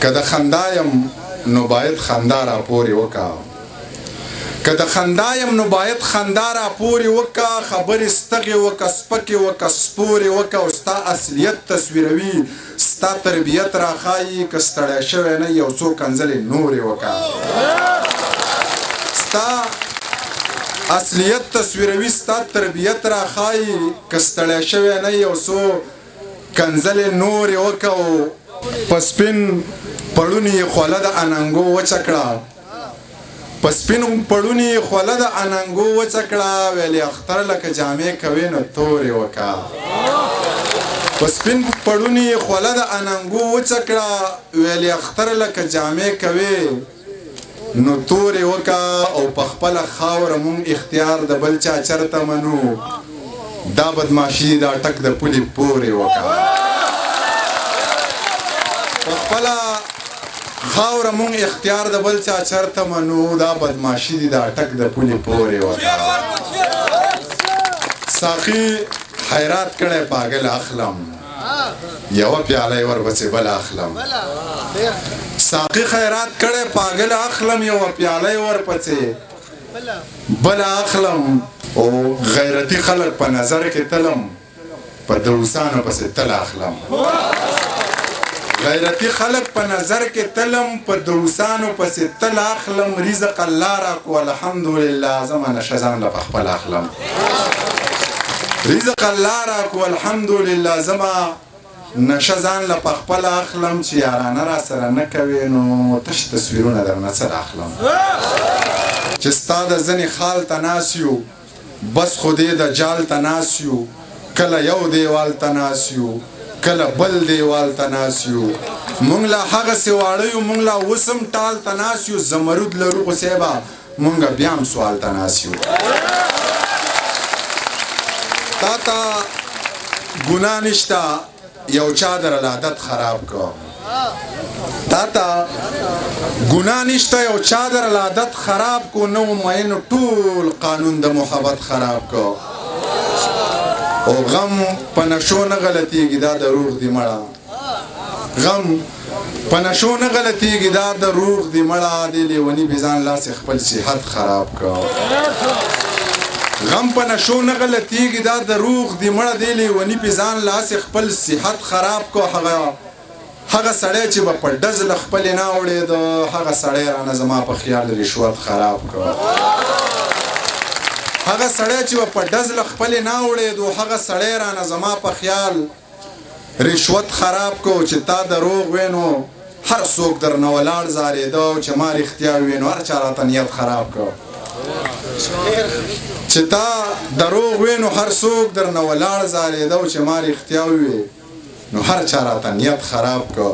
که د خندا یم نو باید خندا را پورې وکا که د خندا یم نو باید خندا را پورې وکا خبرې ستغې وکا سپکې وکا سپورې وکا او ستا اصلیت تصویروي ستا تربیت را ښایي که ستړی شوی نه یو څو کنځلې نورې وکا ستا اصلیت تصویروي ستا تربیت را ښایي که ستړی شوی نه یو څو کنځلې نورې وکا او په سپین پړوني یې خوله د اننګو وچه کړه په سپینو پړوني یې خوله د اننګو وچه کړه ویلې اختر لکه جامې کوې نو تورې وکړه په سپین پړوني یې خوله د اننګو وچه کړه ویلې اختر لکه جامې کوې نو تورې وکړه او په خپله خاوره مونږ اختیار د بل چا چرته منو دا بدماشي دا ټک د پولې پورې وکړه په خپله خاوره مونږ اختیار د بل چا چرته منو دا بدماشي دي دا ټک د پولې پورې وکړه ساقي خیرات کړی پاګل اخلم یوه پیاله یې ورپسې بل اخلم ساقي خیرات کړی پاګل اخلم یوه پیاله یې ورپسې بل اخلم او غیرتي خلک په نظر کې تلم په دروسانو پسې تل اخلم غیرتی خلق په نظر کې تلم په دروسانو پسې تل اخلم رزق الله راکو الحمدلله زما نشه ځان له پخپل اخلم رزق الله راکو الحمدلله زما نشه ځان له پخپل اخلم چې یارانه را سره نه کوي نو تش تصویرونه درنه سره اخلم چې ستا د ځنې خال ته ناست یو بس خو دې د جال ته ناست یو کله یو دیوال ته ناست یو کله بل دیوال ته ناست یو مونږ لا هغسې واړه یو مونږ لا اوس هم ټال ته ناست یو زمرود لرو خو صیبه مونږ بیا هم سوال ته ناست یو تا ته ګناه نشته یو چا درله عادت خراب کو تا ته ګناه نشته یو چا درله عادت خراب کو نو مینو ټول قانون د محبت خراب کو او غم په نشو نه غلطیږي دا د روح دی مړه غم په نشو نه غلطیږي دا د روح دی مړه دی لیوني بېځان لاسې خپل صحت خراب کړه غم په نشو نه غلطیږي دا د روح دی مړه دی لیوني بېځان لاسې خپل صحت خراب کړه هغه سړی چې به په ډز له خپلې نه اوړېده هغه سړی رانه زما په خیال رشوت خراب کړه هغه سړی چې په ډز له خپلې نه اوړېدو هغه سړی رانه زما په خیال رشوت خراب کو چې تا دروغ وینو هر څوک درنه ولاړ زارېده چې ما رښتیا وینو هر چا راته نیت خراب کو چې تا دروغ وینو هر څوک درنه ولاړ زارېده چې ما رښتیا ووي نو هر چا راته نیت خراب کو